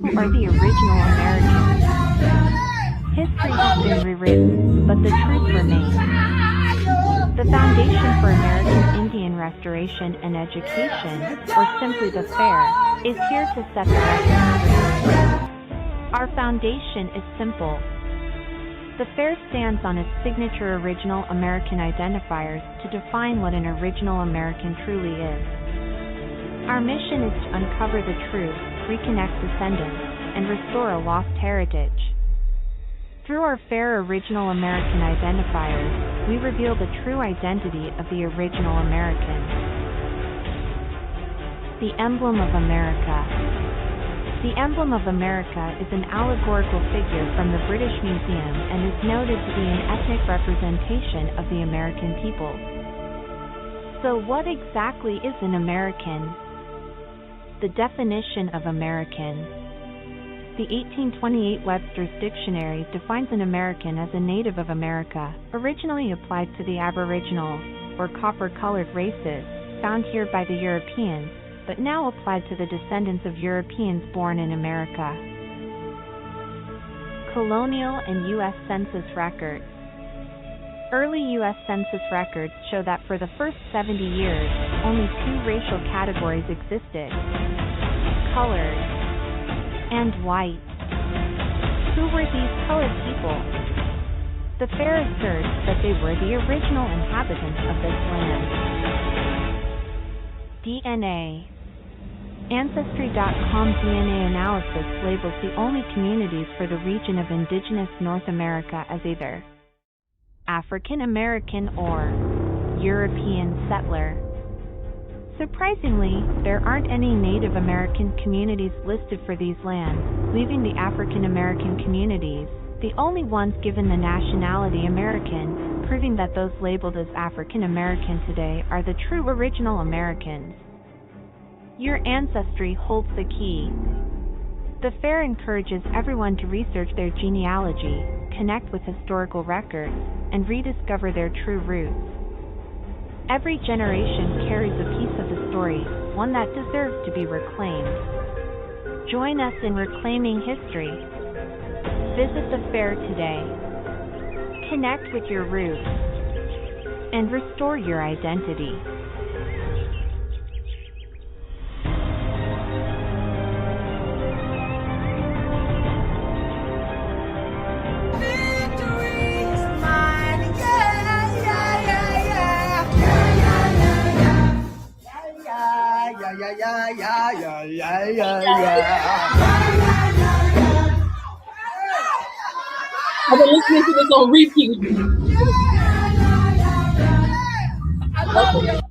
Who are the original Americans? History has been rewritten, but the truth remains. The foundation for American Indian restoration and education, or simply the FAIR, is here to set the record straight. Our foundation is simple. The FAIR stands on its signature original American identifiers to define what an original American truly is. Our mission is to uncover the truth, reconnect descendants, and restore a lost heritage. Through our FAIR original American identifiers, we reveal the true identity of the original American. The emblem of America. The emblem of America is an allegorical figure from the British Museum and is noted to be an ethnic representation of the American people. So what exactly is an American? The definition of American. The 1828 Webster's Dictionary defines an American as a native of America, originally applied to the aboriginal, or copper-colored races, found here by the Europeans, but now applied to the descendants of Europeans born in America. Colonial and U.S. Census records. Early U.S. Census records show that for the first 70 years, only two racial categories existed: colored and white. Who were these colored people? The FAIR asserts that they were the original inhabitants of this land. DNA. Ancestry.com DNA analysis labels the only communities for the region of indigenous North America as either African American or European settler. Surprisingly, there aren't any Native American communities listed for these lands, leaving the African American communities, the only ones given the nationality American, proving that those labeled as African American today are the true original Americans. Your ancestry holds the key. The FAIR encourages everyone to research their genealogy, connect with historical records, and rediscover their true roots. Every generation carries a piece of the story, one that deserves to be reclaimed. Join us in reclaiming history. Visit the FAIR today. Connect with your roots and restore your identity. I've been listening to this on repeat. I love it.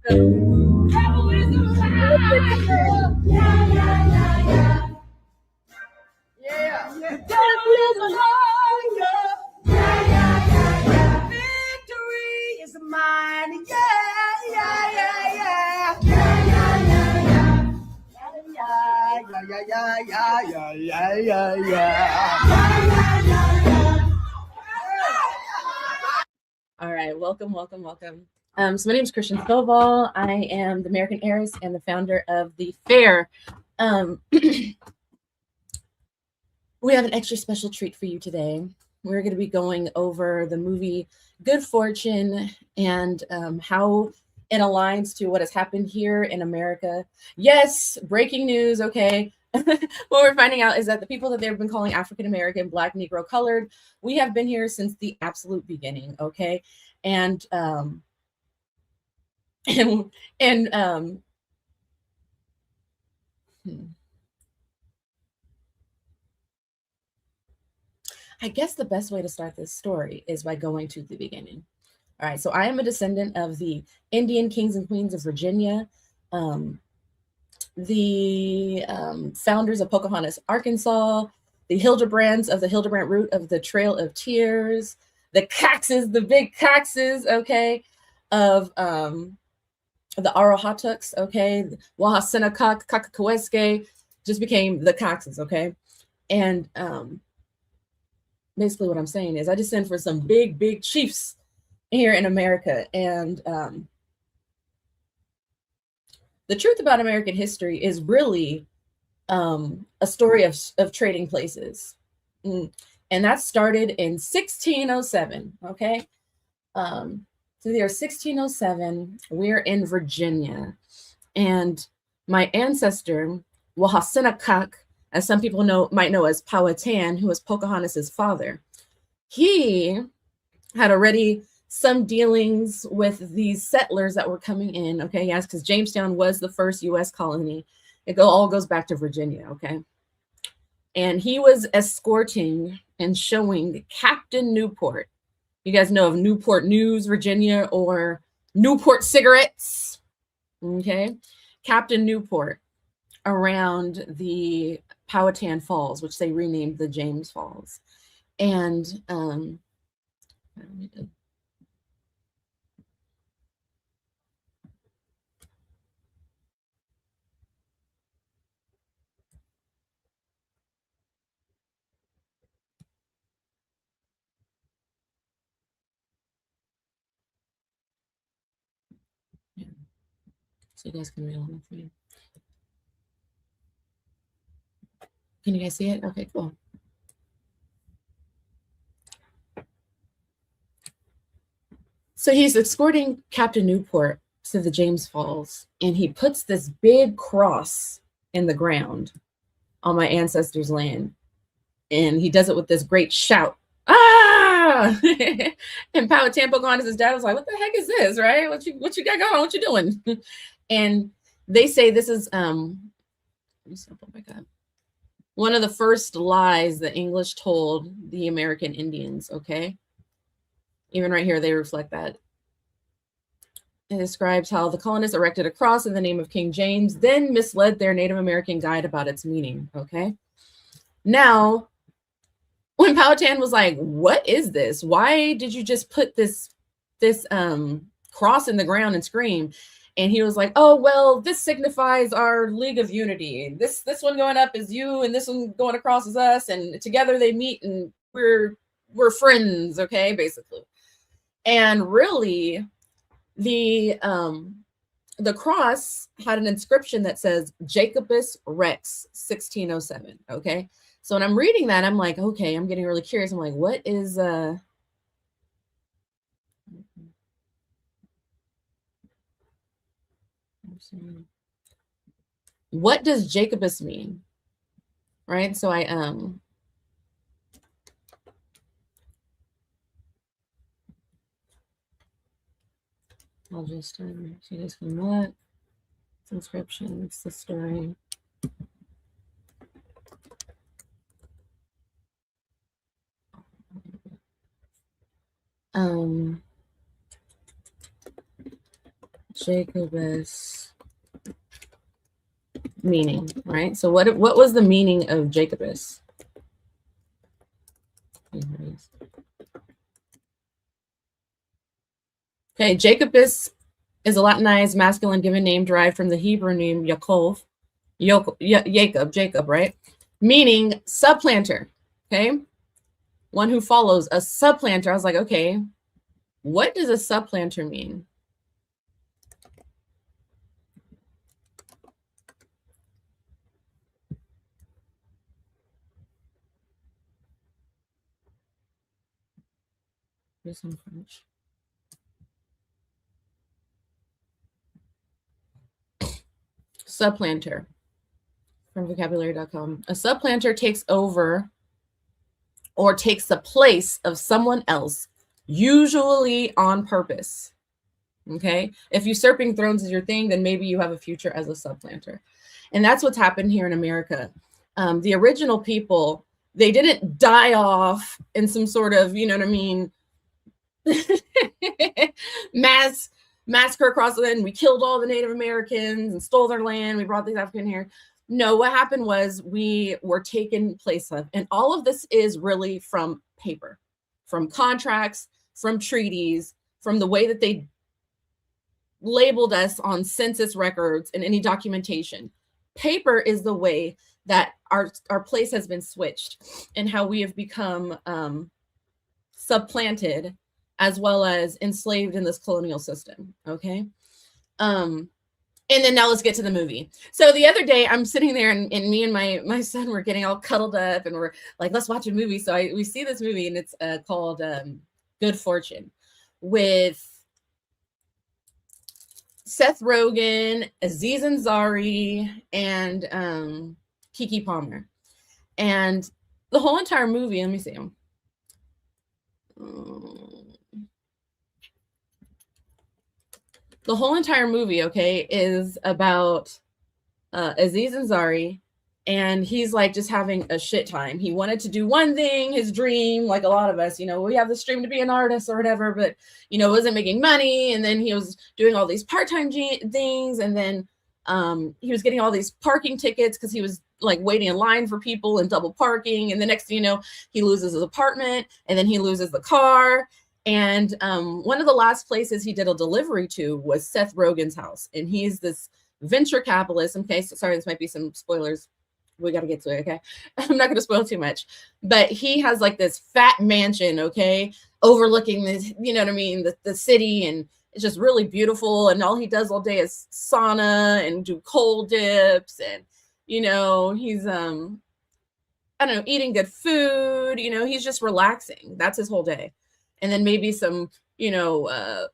All right, welcome. So my name is Christian Stovall. I am the American heiress and the founder of the fair. We have an extra special treat for you today. We're going to be going over the movie Good Fortune and how it aligns to what has happened here in America. Yes, breaking news, okay. What we're finding out is that the people that they've been calling African American, Black, Negro, colored, we have been here since the absolute beginning, okay? And I guess the best way to start this story is by going to the beginning. All right, so I am a descendant of the Indian kings and queens of Virginia, the founders of Pocahontas, Arkansas, the Hildebrands of the Hildebrandt route of the Trail of Tears, the Coxes, the big Coxes, okay, of the Arohatuks, okay, Wahasenakak, Kakakoweske, just became the Coxes, okay? And basically what I'm saying is I descend from some big chiefs here in America. And the truth about American history is really a story of trading places. And that started in 1607, okay? So the year 1607, we're in Virginia. And my ancestor, Wahasenakak, as some people might know as Powhatan, who was Pocahontas's father, he had already some dealings with these settlers that were coming in, okay? Yes, because Jamestown was the first U.S. colony. It all goes back to Virginia, okay? And he was escorting and showing Captain Newport. You guys know of Newport News, Virginia, or Newport cigarettes, okay? Captain Newport around the Powhatan Falls, which they renamed the James Falls. And so you guys can read along with me. Can you guys see it? Okay, cool. So he's escorting Captain Newport to the James Falls, and he puts this big cross in the ground on my ancestors' land. And he does it with this great shout. Ah! And Powhatan Pocahontas' dad was like, what the heck is this, right? What you got going on? What you doing? And they say this is, oh my God, one of the first lies the English told the American Indians, okay? Even right here, they reflect that. It describes how the colonists erected a cross in the name of King James, then misled their Native American guide about its meaning, okay? Now, when Powhatan was like, what is this? Why did you just put this cross in the ground and scream? And he was like, oh, well, this signifies our League of Unity. This one going up is you, and this one going across is us, and together they meet, and we're friends, okay, basically. And really, the cross had an inscription that says Jacobus Rex 1607, okay? So when I'm reading that, I'm like, okay, I'm getting really curious. I'm like, what is what does Jacobus mean? Right? So I'll just see this from what? It's inscription, it's the story. Jacobus meaning, right? So what was the meaning of Jacobus? Okay, Jacobus is a Latinized masculine given name derived from the Hebrew name Yaakov, Jacob, right? meaning supplanter. Okay. One who follows, a supplanter. I was like, okay, what does a supplanter mean? This in French. Supplanter from vocabulary.com. A supplanter takes over or takes the place of someone else, usually on purpose. Okay. If usurping thrones is your thing, then maybe you have a future as a supplanter. And that's what's happened here in America. The original people, they didn't die off in some sort of, you know what I mean, massacre across the land. We killed all the Native Americans and stole their land. We brought these African here. No, what happened was we were taken place of, and all of this is really from paper, from contracts, from treaties, from the way that they labeled us on census records and any documentation. Paper is the way that our place has been switched and how we have become supplanted as well as enslaved in this colonial system. Okay. And then now let's get to the movie. So the other day I'm sitting there and me and my son were getting all cuddled up and we're like, let's watch a movie. So we see this movie and it's called Good Fortune with Seth Rogen, Aziz Ansari, and Kiki Palmer. And the whole entire movie, let me see them. The whole entire movie, okay, is about Aziz Ansari, and he's like just having a shit time. He wanted to do one thing, his dream, like a lot of us, you know, we have this dream to be an artist or whatever, but, you know, wasn't making money. And then he was doing all these part-time things. And then he was getting all these parking tickets because he was like waiting in line for people and double parking. And the next thing you know, he loses his apartment and then he loses the car. And one of the last places he did a delivery to was Seth Rogen's house. And he's this venture capitalist. Okay, so sorry, this might be some spoilers. We got to get to it, okay? I'm not going to spoil too much. But he has like this fat mansion, okay, overlooking this, you know what I mean, the city. And it's just really beautiful. And all he does all day is sauna and do cold dips. And, you know, he's, I don't know, eating good food. You know, he's just relaxing. That's his whole day. And then maybe some, you know,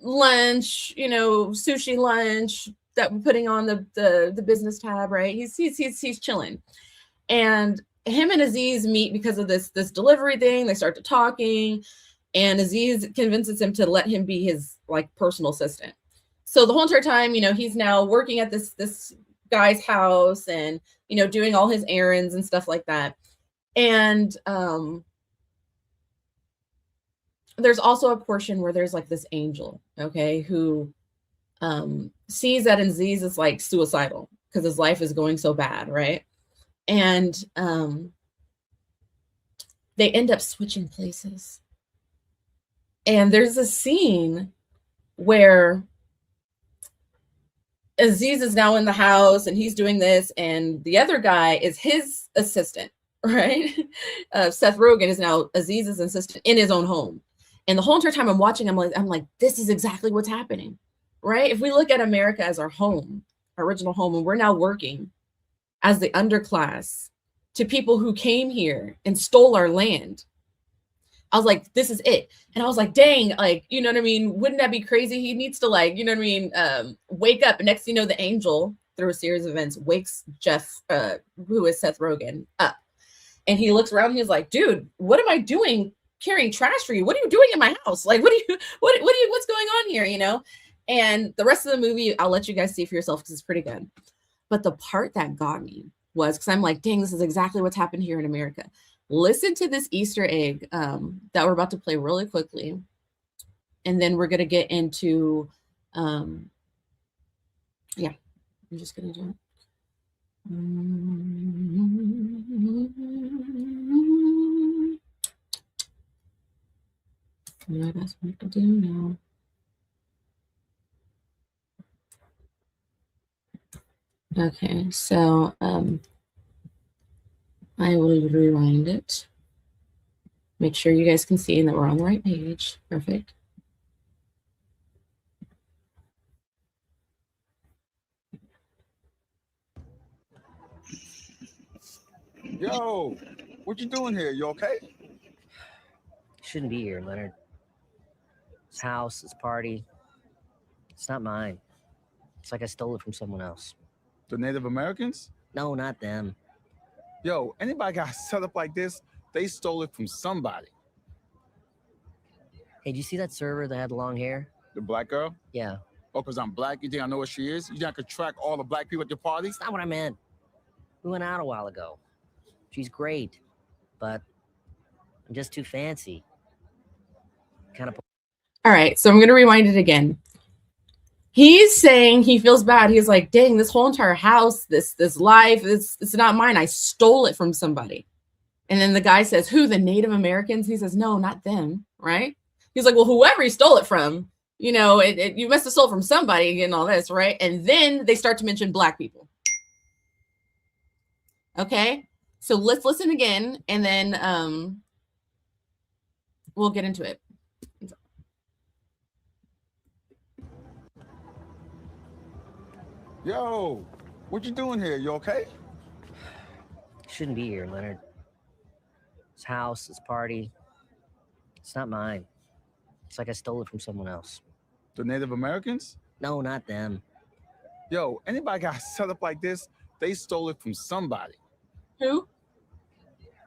lunch, you know, sushi lunch that we're putting on the business tab, right? He's chilling. And him and Aziz meet because of this delivery thing. They start to talking, and Aziz convinces him to let him be his like personal assistant. So the whole entire time, you know, he's now working at this guy's house and, you know, doing all his errands and stuff like that. And there's also a portion where there's like this angel, okay, who sees that Aziz is like suicidal because his life is going so bad, right? And they end up switching places. And there's a scene where Aziz is now in the house and he's doing this, and the other guy is his assistant, right? Seth Rogen is now Aziz's assistant in his own home. And the whole entire time I'm watching, I'm like, this is exactly what's happening, right? If we look at America as our home, our original home, and we're now working as the underclass to people who came here and stole our land, I was like, this is it. And I was like, dang, like, you know what I mean? Wouldn't that be crazy? He needs to, like, you know what I mean? Wake up. And next thing you know, the angel, through a series of events, wakes Jeff, who is Seth Rogen, up. And he looks around and he's like, dude, what am I doing carrying trash for you? What are you doing in my house? Like, what's going on here? You know? And the rest of the movie, I'll let you guys see for yourself because it's pretty good. But the part that got me was, because I'm like, dang, this is exactly what's happened here in America. Listen to this Easter egg that we're about to play really quickly. And then we're going to get into, yeah, I'm just going to do it. What else we have to do now? Okay, so I will rewind it. Make sure you guys can see and that we're on the right page. Perfect. Yo, what you doing here? You okay? Shouldn't be here, Leonard. This house, this party, it's not mine. It's like I stole it from someone else. The Native Americans? No, not them. Yo, anybody got set up like this, they stole it from somebody. Hey, did you see that server that had the long hair? The black girl? Yeah. Oh, because I'm black, you think I know what she is? You think I could track all the black people at your parties? That's not what I meant. We went out a while ago. She's great, but I'm just too fancy. Kind of. All right, so I'm going to rewind it again. He's saying he feels bad. He's like, dang, this whole entire house, this life, it's not mine. I stole it from somebody. And then the guy says, who, the Native Americans? He says, no, not them, right? He's like, well, whoever he stole it from, you know, you must have stole from somebody and all this, right? And then they start to mention black people. Okay, so let's listen again, and then we'll get into it. Yo, what you doing here? You okay? Shouldn't be here, Leonard. This house, this party, it's not mine. It's like I stole it from someone else. The Native Americans? No, not them. Yo, anybody got set up like this, they stole it from somebody. Who?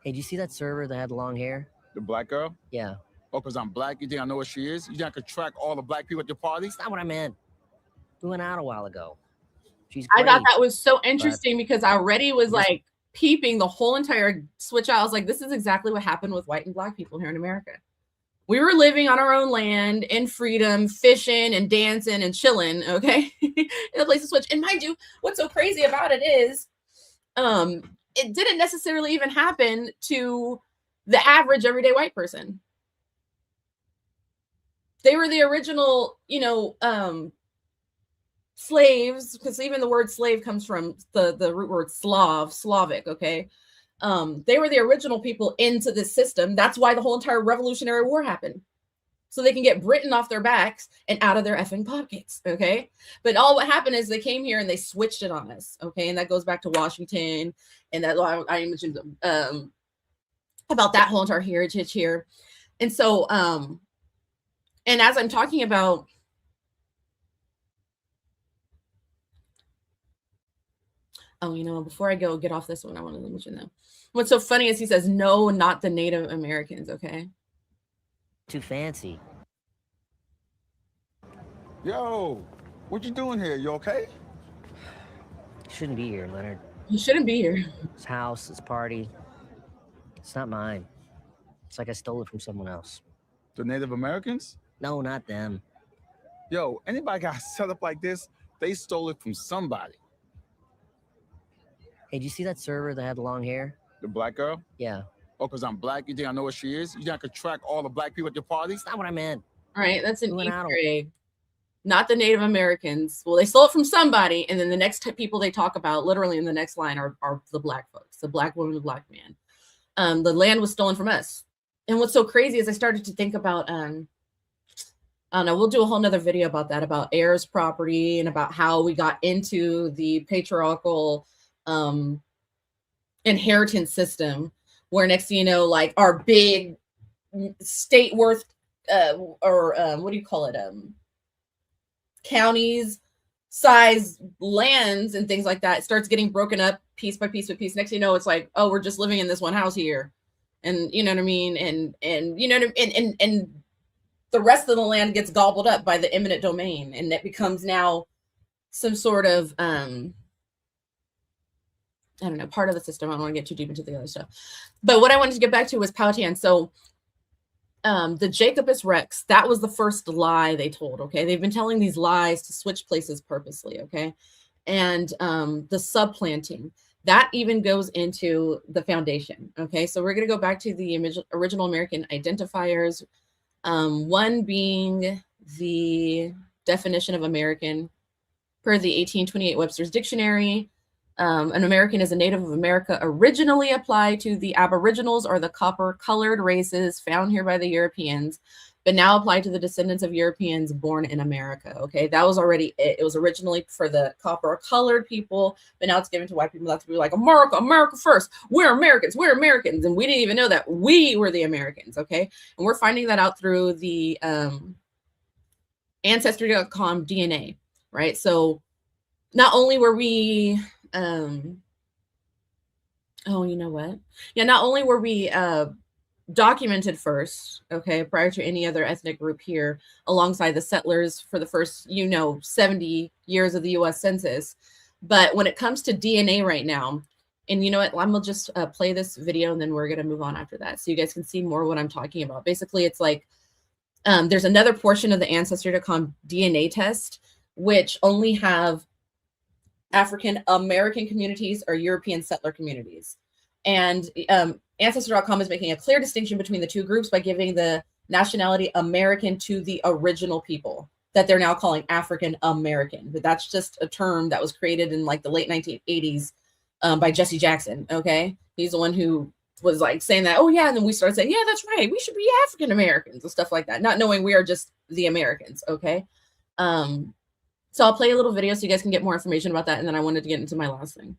Hey, did you see that server that had the long hair? The black girl? Yeah. Oh, because I'm black, you think I know what she is? You think I could track all the black people at your parties? That's not what I meant. We went out a while ago. She's I great, thought that was so interesting because I already was Yes. like peeping the whole entire switch out. I was like, this is exactly what happened with white and black people here in America. We were living on our own land in freedom, fishing and dancing and chilling, okay? In a place to switch. And mind you, what's so crazy about it is it didn't necessarily even happen to the average everyday white person. They were the original, slaves, because even the word slave comes from the root word Slavic, okay? They were the original people into this system. That's why the whole entire Revolutionary War happened. So they can get Britain off their backs and out of their effing pockets, okay? But all what happened is they came here and they switched it on us, okay? And that goes back to Washington, and that I mentioned about that whole entire heritage here. And so, and as I'm talking about, oh, before I get off this one, I want to mention that. What's so funny is he says, no, not the Native Americans, okay? too fancy. Yo, what you doing here? You okay? Shouldn't be here, Leonard. You shouldn't be here. This house, this party, it's not mine. It's like I stole it from someone else. The Native Americans? No, not them. Yo, anybody got set up like this, they stole it from somebody. Hey, did you see that server that had the long hair? The black girl? Yeah. Oh, because I'm black, you think I know what she is? You think I could track all the black people at your parties? That's not what I meant. All right, that's an We went out Easter egg. Not the Native Americans. Well, they stole it from somebody, and then the next people they talk about, literally in the next line, are the black folks, the black woman, the black man. The land was stolen from us. And what's so crazy is I started to think about, I don't know, we'll do a whole nother video about that, about heirs property and about how we got into the patriarchal inheritance system, where next thing you know, like our big state worth what do you call it? Counties size lands and things like that, it starts getting broken up piece by piece by piece. Next thing you know, it's like, oh, we're just living in this one house here. And you know what I mean? And you know what I mean? And the rest of the land gets gobbled up by the eminent domain, and it becomes now some sort of I don't know, part of the system. I don't want to get too deep into the other stuff. But what I wanted to get back to was Powhatan. So the Jacobus Rex, that was the first lie they told, okay? They've been telling these lies to switch places purposely, okay? And the subplanting, that even goes into the foundation, okay? So we're going to go back to the original American identifiers, one being the definition of American per the 1828 Webster's Dictionary. An American is a native of America, originally applied to the aboriginals or the copper-colored races found here by the Europeans, but now applied to the descendants of Europeans born in America. Okay, that was already it. It was originally for the copper-colored people, but now it's given to white people. That's to be like, America, America first. We're Americans. We're Americans, and we didn't even know that we were the Americans. Okay, and we're finding that out through the Ancestry.com DNA, right? So not only were we oh, you know what? Yeah, not only were we documented first, okay, prior to any other ethnic group here, alongside the settlers for the first, 70 years of the US Census, but when it comes to DNA right now, and you know what, I'm gonna just play this video and then we're gonna move on after that so you guys can see more what I'm talking about. Basically, it's like there's another portion of the Ancestry.com DNA test which only have African American communities or European settler communities. And Ancestry.com is making a clear distinction between the two groups by giving the nationality American to the original people that they're now calling African American. But that's just a term that was created in like the late 1980s by Jesse Jackson. Okay, he's the one who was like saying that, oh yeah, and then we started saying, yeah, that's right, we should be African Americans and stuff like that, not knowing we are just the Americans. Okay. So I'll play a little video so you guys can get more information about that. And then I wanted to get into my last thing.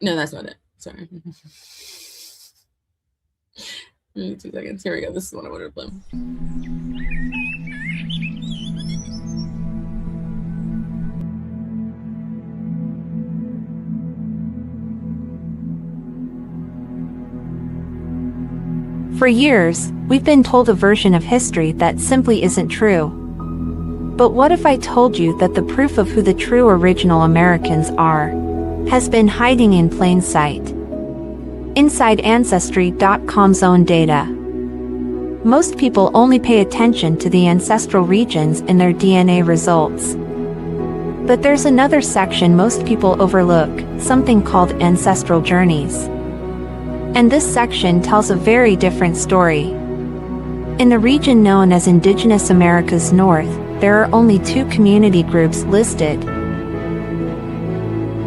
No, that's not it. Sorry. 2 seconds. Here we go. This is what I wanted to play. For years, we've been told a version of history that simply isn't true. But what if I told you that the proof of who the true original Americans are has been hiding in plain sight inside Ancestry.com's own data? Most people only pay attention to the ancestral regions in their DNA results. But there's another section most people overlook, something called ancestral journeys. And this section tells a very different story. In the region known as Indigenous America's North, there are only 2 community groups listed: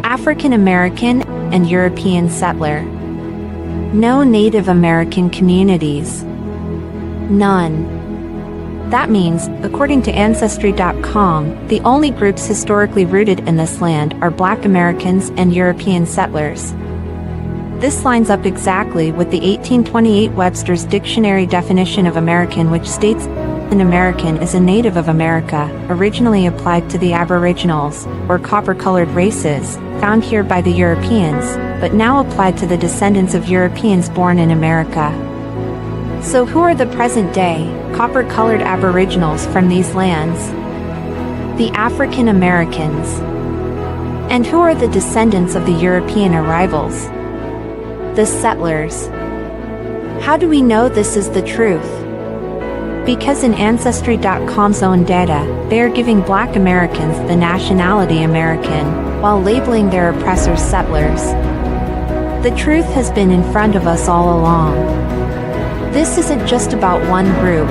African American and European settler. No Native American communities. None. That means, according to Ancestry.com, the only groups historically rooted in this land are Black Americans and European settlers. This lines up exactly with the 1828 Webster's Dictionary definition of American, which states an American is a native of America, originally applied to the aboriginals, or copper-colored races, found here by the Europeans, but now applied to the descendants of Europeans born in America. So who are the present-day, copper-colored aboriginals from these lands? The African Americans. And who are the descendants of the European arrivals? The settlers. How do we know this is the truth? Because in Ancestry.com's own data, they are giving Black Americans the nationality American, while labeling their oppressors settlers. The truth has been in front of us all along. This isn't just about one group.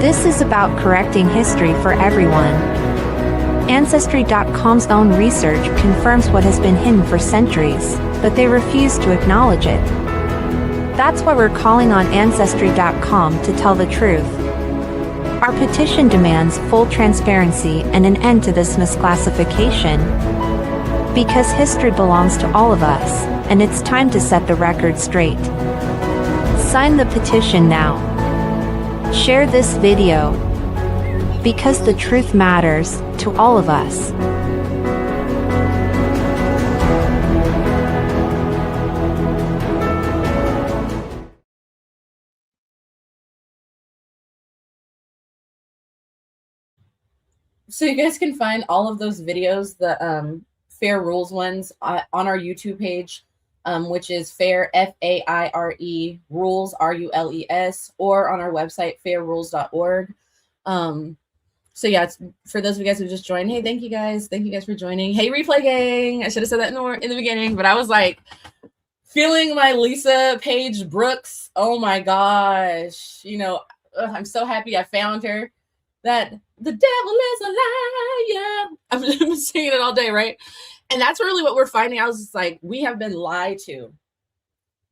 This is about correcting history for everyone. Ancestry.com's own research confirms what has been hidden for centuries, but they refuse to acknowledge it. That's why we're calling on Ancestry.com to tell the truth. Our petition demands full transparency and an end to this misclassification. Because history belongs to all of us, and it's time to set the record straight. Sign the petition now. Share this video. Because the truth matters to all of us. So you guys can find all of those videos, the Fair Rules ones, on our YouTube page, which is Fair, F-A-I-R-E, Rules, R-U-L-E-S, or on our website, fairrules.org. So yeah, it's, for those of you guys who just joined, hey, thank you guys for joining. Hey, replay gang, I should have said that in the beginning, but I was like feeling my Lisa Page Brooks. Oh my gosh, you know, I'm so happy I found her. That the devil is a liar. I've been singing it all day, right? And that's really what we're finding. I was just like, we have been lied to.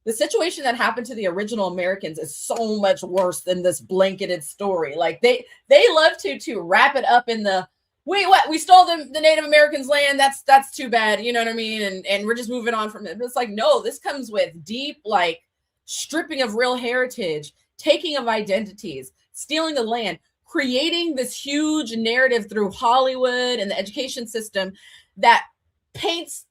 The situation that happened to the original Americans is so much worse than this blanketed story. Like they love to wrap it up in the we stole the Native Americans' land. That's too bad. You know what I mean? And we're just moving on from it. But it's like, no, this comes with deep like stripping of real heritage, taking of identities, stealing the land, creating this huge narrative through Hollywood and the education system that paints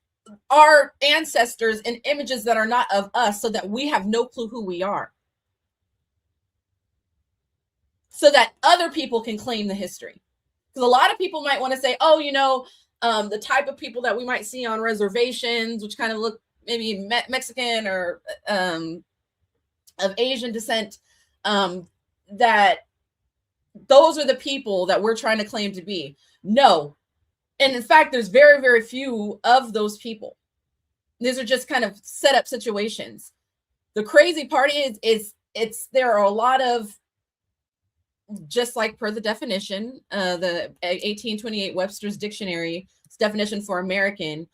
our ancestors in images that are not of us, so that we have no clue who we are, so that other people can claim the history. Because a lot of people might want to say, oh, you know, the type of people that we might see on reservations, which kind of look maybe Mexican or of Asian descent, that those are the people that we're trying to claim to be. No. And in fact, there's very, very few of those people. These are just kind of set up situations. The crazy part is there are a lot of, just like per the definition, the 1828 Webster's Dictionary definition for American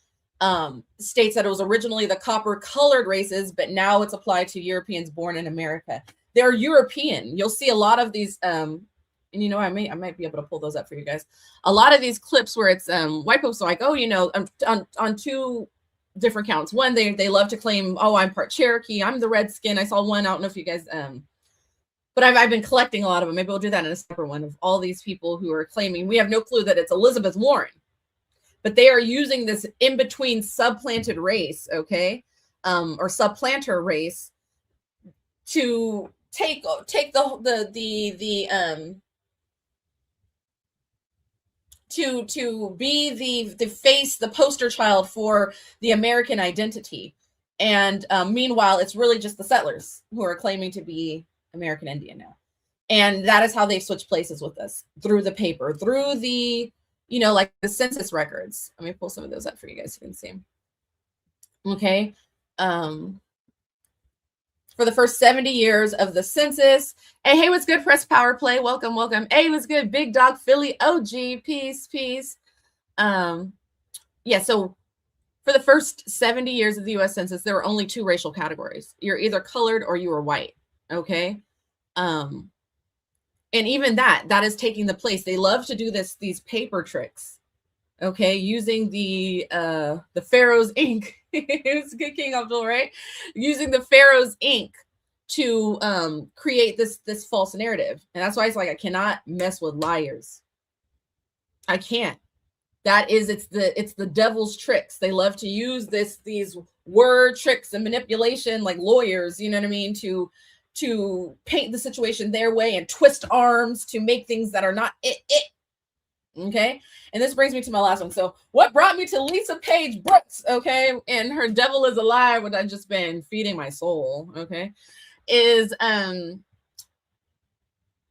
states that it was originally the copper colored races, but now it's applied to Europeans born in America. They're European. You'll see a lot of these, and you know, I might be able to pull those up for you guys. A lot of these clips where it's white folks are like, oh, you know, on two different counts. One, they love to claim, oh, I'm part Cherokee, I'm the Redskin. I saw one, I don't know if you guys but I've been collecting a lot of them. Maybe we'll do that in a separate one, of all these people who are claiming. We have no clue that it's Elizabeth Warren, but they are using this in-between subplanted race, okay, or supplanter race, to take the to be the face, the poster child for the American identity. And meanwhile, it's really just the settlers who are claiming to be American Indian now. And that is how they switch places with us, through the paper, through the, you know, like the census records. Let me pull some of those up for you guys so you can see. Okay. For the first 70 years of the census. Hey, what's good, Press Power Play? Welcome, welcome. Hey, what's good, Big Dog Philly OG? Peace, peace. Yeah, so for the first 70 years of the U.S. Census, there were only two racial categories. You're either colored or you were white, okay? And even that is taking the place. They love to do these paper tricks, okay, using the Pharaoh's ink. It was good, King Abdul, right? Using the Pharaoh's ink to create this false narrative. And that's why it's like, I cannot mess with liars. I can't. That is, it's the devil's tricks. They love to use these word tricks and manipulation, like lawyers, you know what I mean, to paint the situation their way and twist arms to make things that are not it. Okay. And this brings me to my last one. So what brought me to Lisa Page Brooks, okay, and her Devil is a Lie, what I've just been feeding my soul, okay, is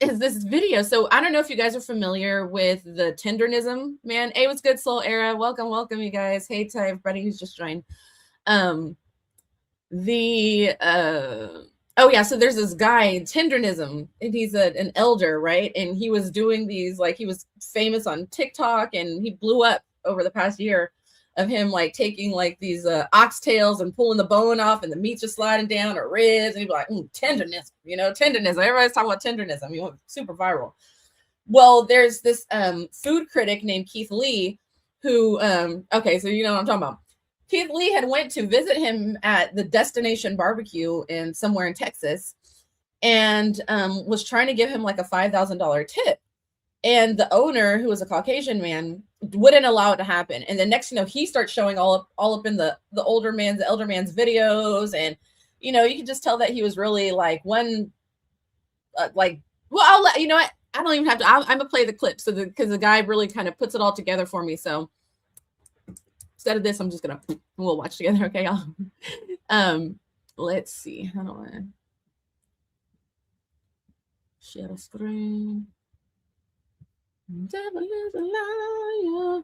this video. So I don't know if you guys are familiar with the tendernism, man. Hey, what's good, Soul Era? Welcome, welcome, you guys. Hey to everybody who's just joined. Oh yeah, so there's this guy, tendernism, and he's an elder, right? And he was doing these, like, he was famous on TikTok, and he blew up over the past year of him like taking like these oxtails and pulling the bone off, and the meat's just sliding down, or ribs, and he'd be like, tenderness, you know, tenderness. Everybody's talking about tenderness. I mean, super viral. Well, there's this food critic named Keith Lee who, okay, so you know what I'm talking about. Keith Lee had went to visit him at the Destination Barbecue in somewhere in Texas, and was trying to give him like a $5,000 tip. And the owner, who was a Caucasian man, wouldn't allow it to happen. And the next, you know, he starts showing all up in the elder man's videos, and you know, you can just tell that he was really like one, like, well, I'll let you know what, I don't even have to. I'm gonna play the clip, so because the guy really kind of puts it all together for me. So instead of this, I'm just gonna, we'll watch together, okay, y'all. Let's see. How do I share a screen? Devil is a liar.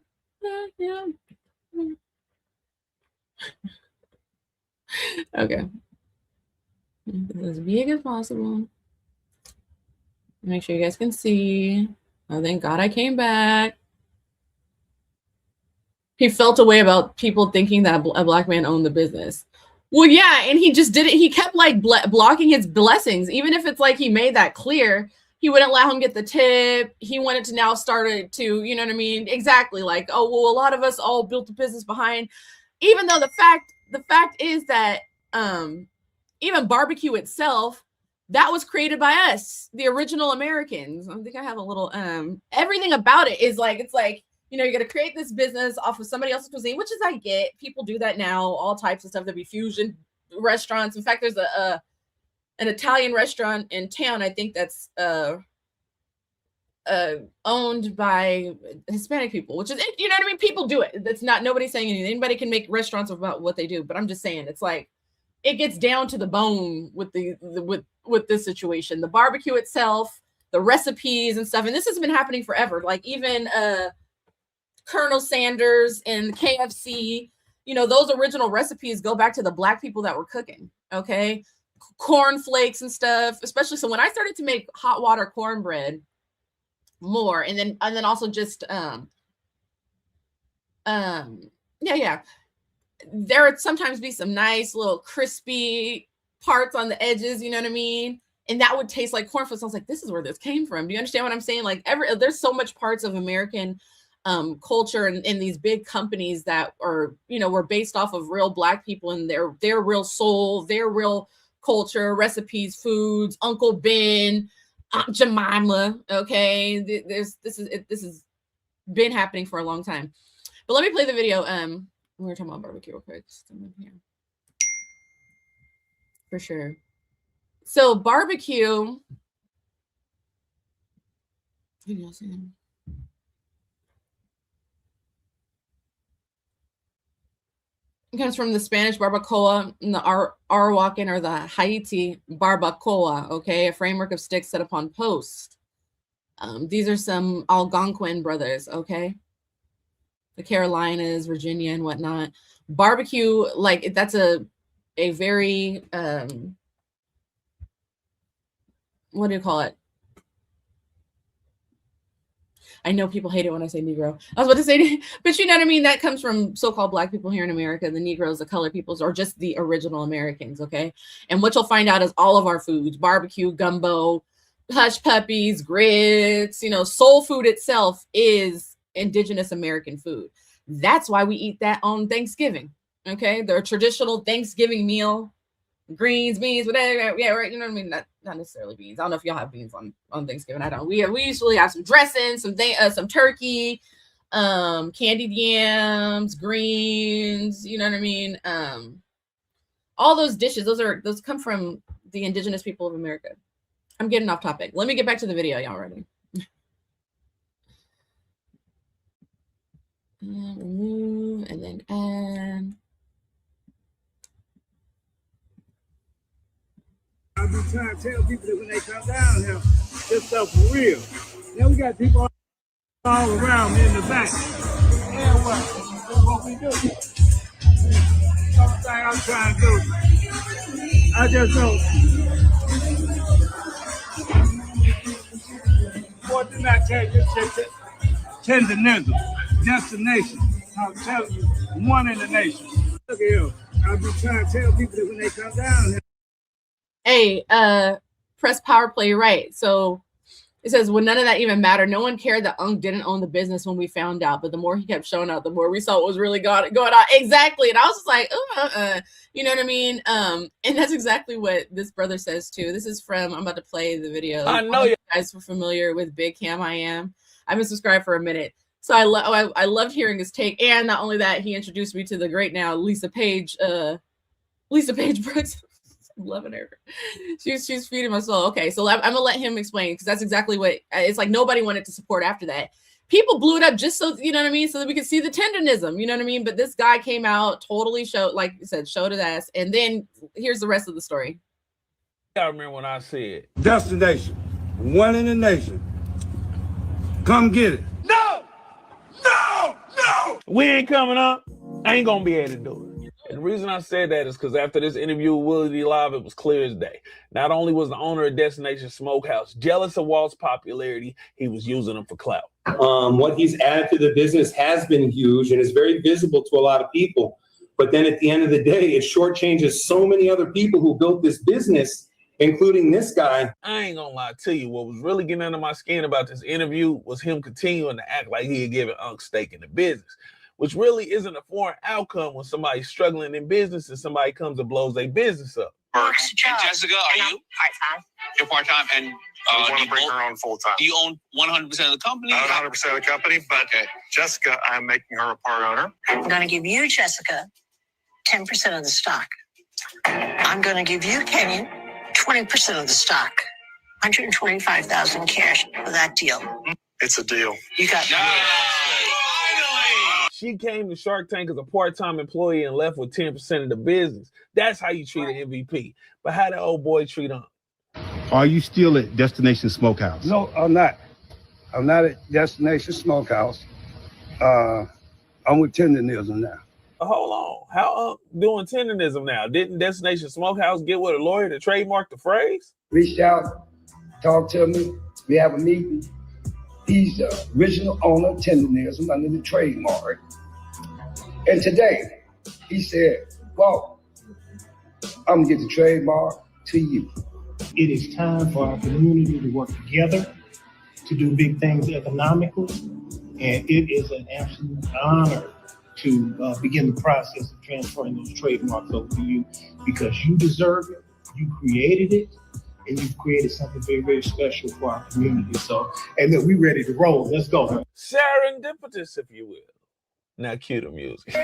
Okay. As big as possible. Make sure you guys can see. Oh, thank God I came back. He felt a way about people thinking that a black man owned the business. Well, yeah, and he just did it. He kept like blocking his blessings, even if it's like he made that clear. He wouldn't let him get the tip. He wanted to now start it to, you know what I mean? Exactly. Like, oh, well, a lot of us all built the business behind, even though the fact is that even barbecue itself, that was created by us, the original Americans. I think I have a little everything about it is like, it's like, you know, you're going to create this business off of somebody else's cuisine, which is, I get, people do that now, all types of stuff. There'll be fusion restaurants. In fact, there's an Italian restaurant in town, I think, that's owned by Hispanic people, which is, you know what I mean? People do it. That's not, nobody's saying anything. Anybody can make restaurants about what they do, but I'm just saying, it's like, it gets down to the bone with with this situation. The barbecue itself, the recipes and stuff. And this has been happening forever. Like even Colonel Sanders and KFC, you know, those original recipes go back to the black people that were cooking. Okay. Cornflakes and stuff, especially. So when I started to make hot water cornbread more, and then also just yeah, there would sometimes be some nice little crispy parts on the edges, you know what I mean? And that would taste like cornflakes. I was like, this is where this came from. Do you understand what I'm saying? Like there's so much parts of American culture and these big companies that are, you know, were based off of real black people and their real soul, their real culture, recipes, foods, Uncle Ben, Aunt Jemima. Okay. This has been happening for a long time. But let me play the video. We were talking about barbecue real quick. Here. For sure. So barbecue. It comes from the Spanish barbacoa and the Arawakan or the Haiti barbacoa. Okay, a framework of sticks set upon post. These are some Algonquin brothers. Okay. The Carolinas, Virginia, and whatnot. Barbecue, like that's a very what do you call it? I know people hate it when I say Negro. I was about to say, but you know what I mean? That comes from so-called black people here in America, the Negroes, the colored peoples, or just the original Americans, okay? And what you'll find out is all of our foods, barbecue, gumbo, hush puppies, grits, you know, soul food itself is indigenous American food. That's why we eat that on Thanksgiving. Okay, the traditional Thanksgiving meal, greens, beans, whatever. Yeah, right. You know what I mean? Not necessarily beans. I don't know if y'all have beans on Thanksgiving. I don't. We usually have some dressing, some turkey, candied yams, greens. You know what I mean? All those dishes. Those come from the indigenous people of America. I'm getting off topic. Let me get back to the video. Y'all ready? Remove and then add. I be trying to tell people that when they come down here, this stuff for real. Then we got people all around me in the back. And what we do? Something I'm trying to do. I just know. What did I tell you? Tendenism, destination. I'm telling you, one in the nation. Look at here. I've been trying to tell people that when they come down here. Hey, press power play right. So it says, when none of that even mattered, no one cared that Unk didn't own the business when we found out. But the more he kept showing up, the more we saw what was really going on. Exactly. And I was just like, you know what I mean? And that's exactly what this brother says too. This is from, I'm about to play the video. I know you guys were familiar with Big Cam I Am. I've been subscribed for a minute. So I loved hearing his take. And not only that, he introduced me to the great now Lisa Page Brooks. I'm loving her. She's feeding my soul. Okay, so I'm gonna let him explain, because that's exactly what it's like. Nobody wanted to support after that. People blew it up just so, you know what I mean, so that we could see the tenderism, you know what I mean. But this guy came out, totally showed, like you said, showed his ass. And then here's the rest of the story. I remember when I said destination, one in the nation. Come get it. No! No! No! We ain't coming up. I ain't gonna be able to do it. And the reason I said that is because after this interview with Willie D. Live, it was clear as day. Not only was the owner of Destination Smokehouse jealous of Walt's popularity, he was using him for clout. What he's added to the business has been huge and is very visible to a lot of people. But then at the end of the day, it shortchanges so many other people who built this business, including this guy. I ain't gonna lie to you. What was really getting under my skin about this interview was him continuing to act like he had given Unc stake in the business, which really isn't a foreign outcome when somebody's struggling in business and somebody comes and blows their business up. And Jessica, are you part-time? You're part-time, and I want to bring her on full-time. Do you own 100% of the company? Not 100% of the company, but Jessica, I'm making her a part owner. I'm going to give you, Jessica, 10% of the stock. I'm going to give you, Kenyon, 20% of the stock. 125,000 cash for that deal. It's a deal. You got She came to Shark Tank as a part-time employee and left with 10% of the business. That's how you treat an MVP. But how did old boy treat Unc? Are you still at Destination Smokehouse? No, I'm not. I'm not at Destination Smokehouse. I'm with Tenderism now. Hold on. How Unc doing tenderism now? Didn't Destination Smokehouse get with a lawyer to trademark the phrase? Reached out, talked to me. We have a meeting. He's the original owner of Tenderism under the trademark. And today, he said, well, I'm going to get the trademark to you. It is time for our community to work together to do big things economically. And it is an absolute honor to begin the process of transferring those trademarks over to you because you deserve it, you created it, and you've created something very, very special for our community. So, and then we're ready to roll. Let's go. Serendipitous, if you will. Now cue the music.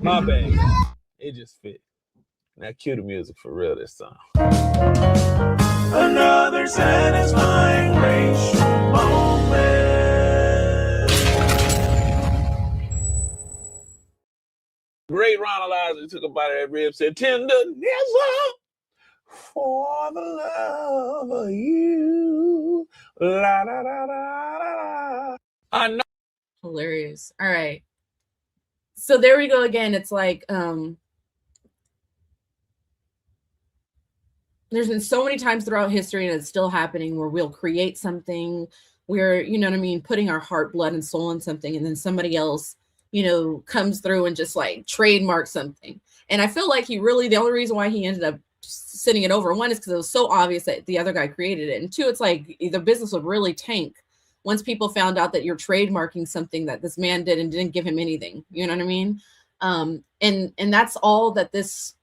My bad. It just fit. Now cue the music for real this time. Another satisfying racial moment. Great Ronald Isley took a bite of that rib, said, "Tenderism for the love of you." La, la, la, la, la. I know. Hilarious. All right. So there we go again. It's like there's been so many times throughout history, and it's still happening, where we'll create something, we're, you know what I mean, putting our heart, blood, and soul in something, and then somebody else, you know, comes through and just like trademark something. And I feel like the only reason why he ended up sending it over, one is because it was so obvious that the other guy created it, and two, it's like the business would really tank once people found out that you're trademarking something that this man did and didn't give him anything. You know what I mean? And that's all that this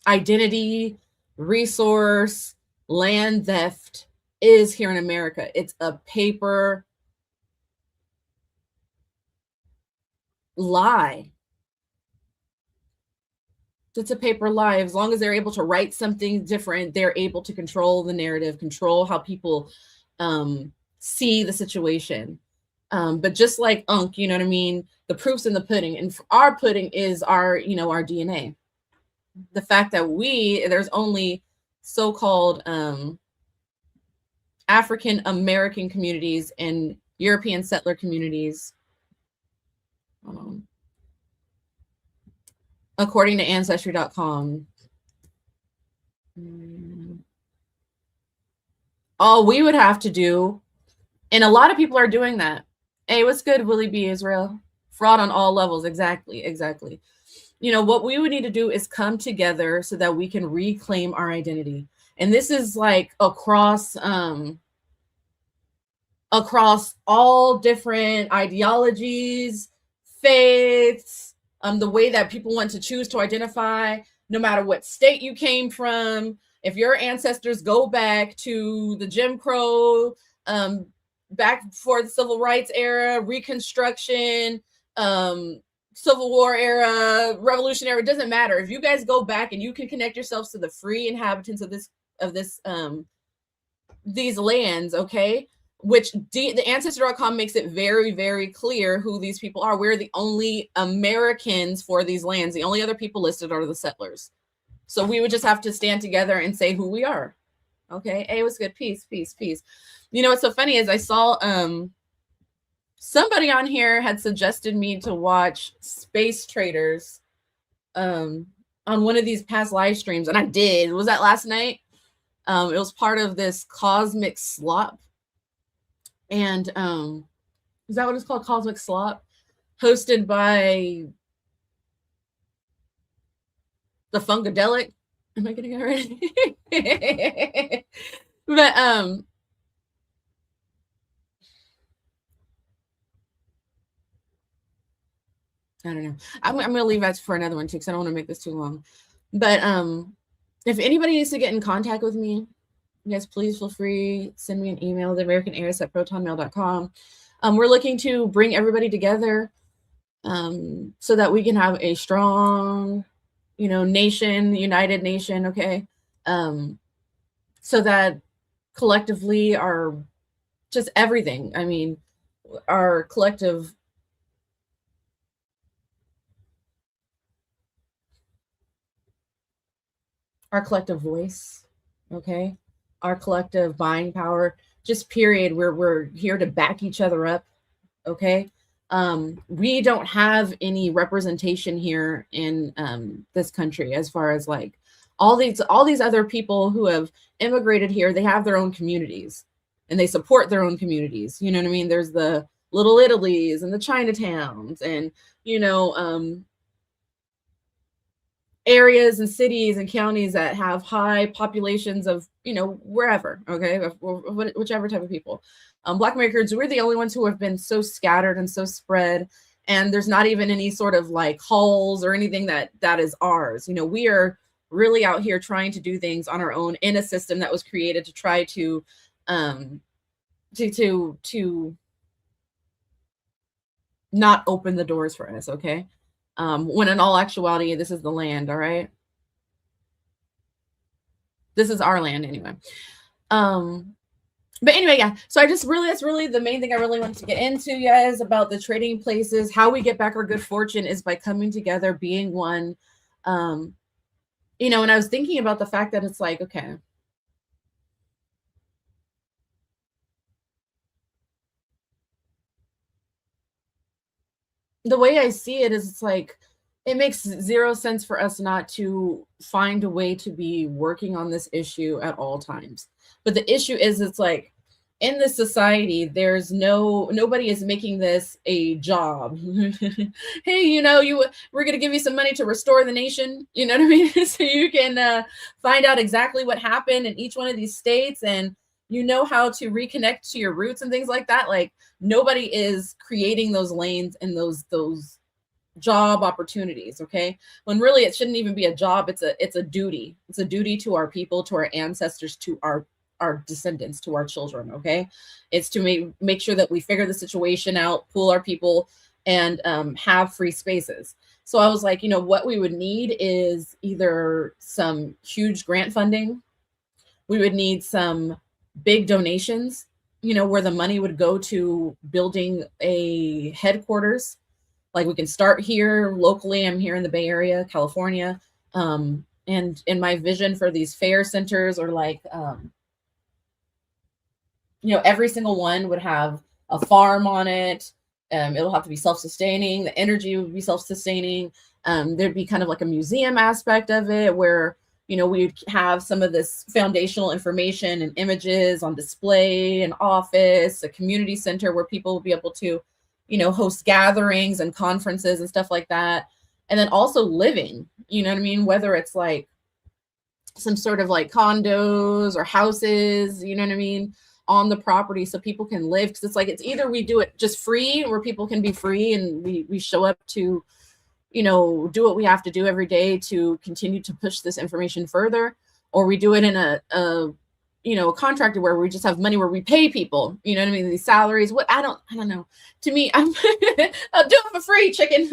identity, resource, land theft is here in America. It's a paper lie. It's a paper lie. As long as they're able to write something different, they're able to control the narrative, control how people see the situation. But just like Unc, you know what I mean? The proof's in the pudding, and our pudding is our, you know, our DNA. The fact that there's only so-called African American communities and European settler communities, according to Ancestry.com. All we would have to do, and a lot of people are doing that. Hey, what's good, Willie B. Israel? Fraud on all levels. Exactly. You know, what we would need to do is come together so that we can reclaim our identity. And this is like across all different ideologies, faiths, the way that people want to choose to identify, no matter what state you came from. If your ancestors go back to the Jim Crow, back before the Civil Rights era, Reconstruction, Civil War era, Revolution era, it doesn't matter. If you guys go back and you can connect yourselves to the free inhabitants of these lands, okay, which the ancestor.com makes it very, very clear who these people are. We're the only Americans for these lands. The only other people listed are the settlers. So we would just have to stand together and say who we are. Okay. Hey, what's good? Peace, peace, peace. You know what's so funny is I saw somebody on here had suggested me to watch Space Traders on one of these past live streams, and I did. Was that last night? It was part of this Cosmic Slop. And is that what it's called? Cosmic Slop? Hosted by the Funkadelic. Am I getting it right? But I don't know. I'm gonna leave that for another one too, because I don't want to make this too long. But if anybody needs to get in contact with me, you guys please feel free, send me an email, theamericanheiress@protonmail.com. We're looking to bring everybody together so that we can have a strong, nation, united nation, okay? So that collectively our just everything, I mean, our collective voice, okay, our collective buying power, just period, we're here to back each other up, okay? We don't have any representation here in this country as far as like all these other people who have immigrated here. They have their own communities and they support their own communities. You know what I mean? There's the Little Italies and the Chinatowns and, areas and cities and counties that have high populations of, wherever, okay, whichever type of people. Black Americans, we're the only ones who have been so scattered and so spread, and there's not even any sort of like halls or anything that is ours. We are really out here trying to do things on our own in a system that was created to try to not open the doors for us, okay? When in all actuality, this is the land, all right? This is our land anyway. But anyway, yeah. So that's really the main thing I really wanted to get into, guys, about the trading places. How we get back our good fortune is by coming together, being one. And I was thinking about the fact that it's like, okay, the way I see it is it's like, it makes zero sense for us not to find a way to be working on this issue at all times. But the issue is, it's like, in this society, there's nobody is making this a job. Hey, we're going to give you some money to restore the nation. You know what I mean? So you can find out exactly what happened in each one of these states, and how to reconnect to your roots and things like that. Like, nobody is creating those lanes and those job opportunities, okay? When really it shouldn't even be a job. It's a duty. It's a duty to our people, to our ancestors, to our descendants, to our children, okay? It's to make sure that we figure the situation out, pool our people, and have free spaces. So I was like, what we would need is either some huge grant funding. We would need some big donations, where the money would go to building a headquarters. Like, we can start here locally. I'm here in the Bay Area, California. And in my vision for these fair centers, or like, every single one would have a farm on it. It'll have to be self-sustaining. The energy would be self-sustaining. There'd be kind of like a museum aspect of it where, we'd have some of this foundational information and images on display, an office, a community center where people will be able to, host gatherings and conferences and stuff like that. And then also living, you know what I mean? Whether it's like some sort of like condos or houses, you know what I mean, on the property, so people can live. Because it's like, it's either we do it just free, where people can be free and we show up to, do what we have to do every day to continue to push this information further, or we do it in a you know, contracted where we just have money where we pay people, you know what I mean? These salaries, what I don't know. To me, I'll do it for free, chicken.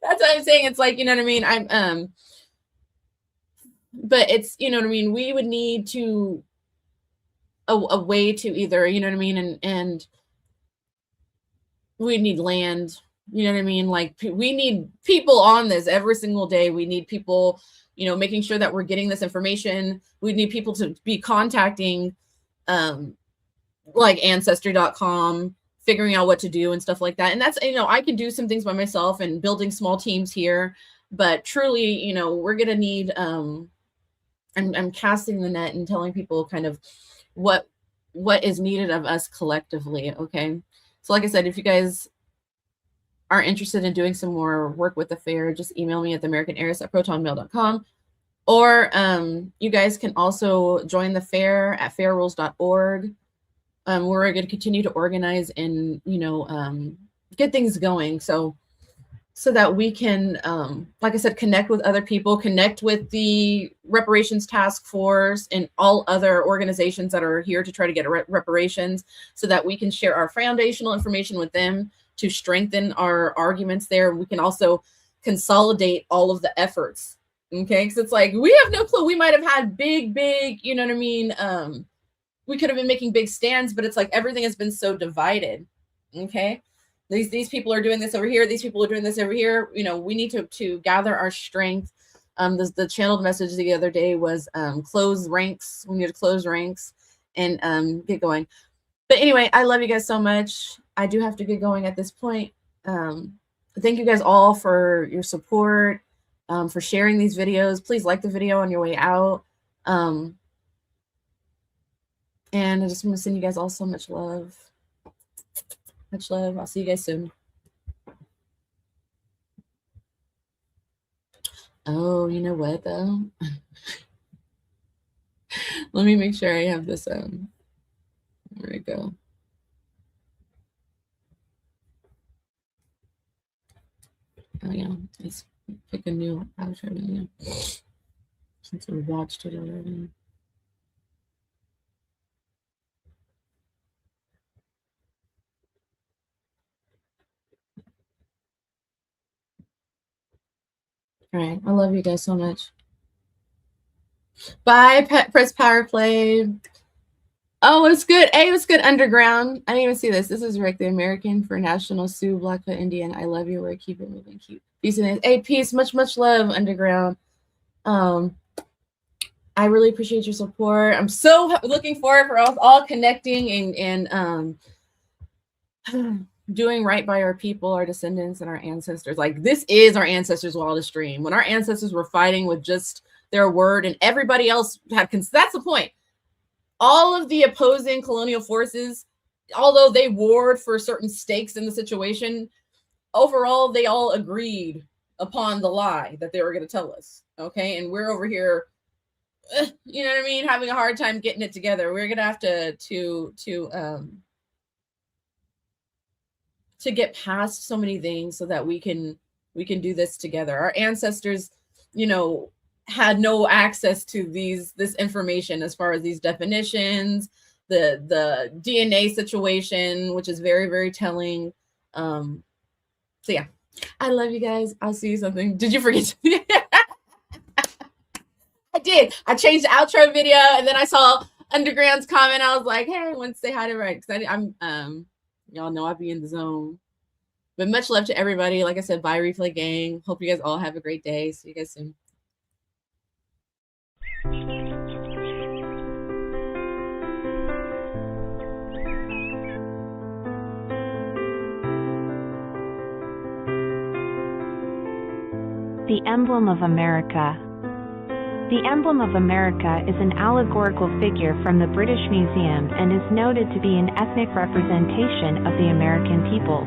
That's what I'm saying. It's like, you know what I mean? But it's, you know what I mean? We would need to a way to either, you know what I mean? And we need land, you know what I mean? Like we need people on this every single day. We need people, you know, making sure that we're getting this information. We need people to be contacting like ancestry.com, figuring out what to do and stuff like that. And that's, you know, I can do some things by myself and building small teams here, but truly, you know, we're going to need, I'm casting the net and telling people kind of what is needed of us collectively. Okay. So like I said, if you guys are interested in doing some more work with the fair, just email me at theamericanheiress@protonmail.com. Or you guys can also join the fair at fairrules.org. We're going to continue to organize and, you know, get things going. So that we can, like I said, connect with other people, connect with the reparations task force and all other organizations that are here to try to get reparations, so that we can share our foundational information with them to strengthen our arguments there. We can also consolidate all of the efforts. Okay. Because it's like, we have no clue. We might have had big, you know what I mean? We could have been making big stands, but it's like everything has been so divided. Okay. These people are doing this over here. These people are doing this over here. You know, we need to gather our strength. The channeled message the other day was close ranks. We need to close ranks and get going. But anyway, I love you guys so much. I do have to get going at this point. Thank you guys all for your support, for sharing these videos. Please like the video on your way out. And I just want to send you guys all so much love. Much love. I'll see you guys soon. Oh, you know what though? Let me make sure I have this. There we go. Oh yeah, let's pick a new outro since we watched it already. All right, I love you guys so much. Bye, Press Power Play. Oh, it's good. Hey, it's good. Underground. I didn't even see this. This is Rick, the American for National Sioux Blackfoot Indian. I love you. Rick. Keep it moving. Keep peace and hey, peace. Much love, Underground. I really appreciate your support. I'm so looking forward for us all connecting and doing right by our people, our descendants, and our ancestors. Like, this is our ancestors' wildest dream. When our ancestors were fighting with just their word and everybody else had, that's the point. All of the opposing colonial forces, although they warred for certain stakes in the situation, overall, they all agreed upon the lie that they were going to tell us. Okay. And we're over here, you know what I mean? Having a hard time getting it together. We're going to have to get past so many things so that we can do this together. Our ancestors, you know, had no access to this information as far as these definitions, the DNA situation, which is very, very telling. So yeah, I love you guys. I'll see you something. Did you forget? I did. I changed the outro video and then I saw Underground's comment. I was like, hey, I want to say hi to Rick. I'm y'all know I'll be in the zone. But much love to everybody. Like I said, bye, Replay Gang. Hope you guys all have a great day. See you guys soon. The emblem of America. The emblem of America is an allegorical figure from the British Museum and is noted to be an ethnic representation of the American people.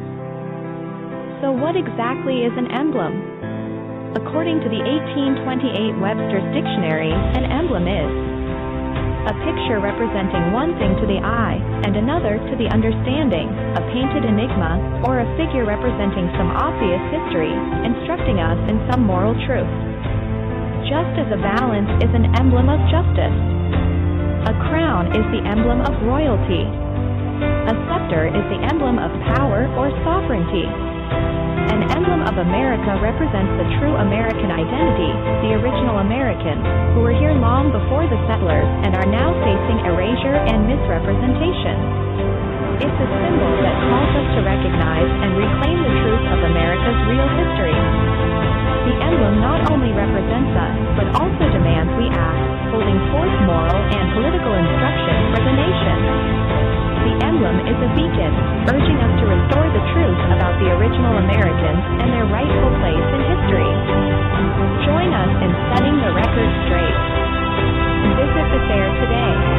So what exactly is an emblem? According to the 1828 Webster's Dictionary, an emblem is a picture representing one thing to the eye and another to the understanding, a painted enigma, or a figure representing some obvious history, instructing us in some moral truth. just as a balance is an emblem of justice. A crown is the emblem of royalty. A scepter is the emblem of power or sovereignty. An emblem of America represents the true American identity, the original Americans, who were here long before the settlers and are now facing erasure and misrepresentation. It's a symbol that calls us to recognize and reclaim the truth of America's real history. The emblem not only represents us, but also demands we act, holding forth moral and political instruction for the nation. The emblem is a beacon, urging us to restore the truth about the original Americans and their rightful place in history. Join us in setting the record straight. Visit the fair today.